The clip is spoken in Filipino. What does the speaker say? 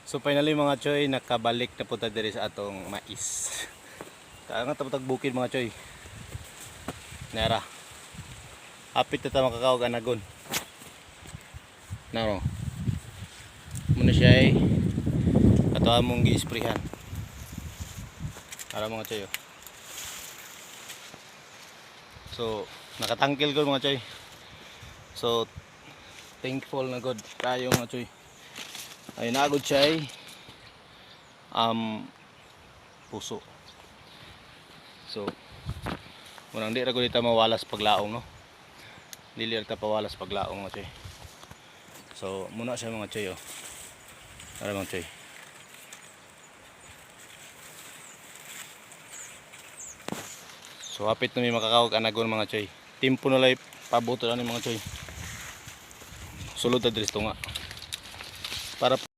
So finally mga choy, nakabalik na po ta diri sa atong mais. Kaangat tapos bukid mga choy. Nara. Hapit na ta makakaog anagon. Naro. Muna siya ay katuan mong gi-sprayhan. Para mga choy. Oh. So nakatangkil ko mga choy. So thankful na God tayo mga choy. Ay nagod siya ay puso. So munang di ra gud ta mawalas paglaong no. Dili ra ta pawalas paglaong mga choy. So muna siya mga choy oh. Ara mga choy. So hapit na may makakawag anagon mga choy. Timpo na lay pabuto ani mga choy. Sulod ta diri tunga. Para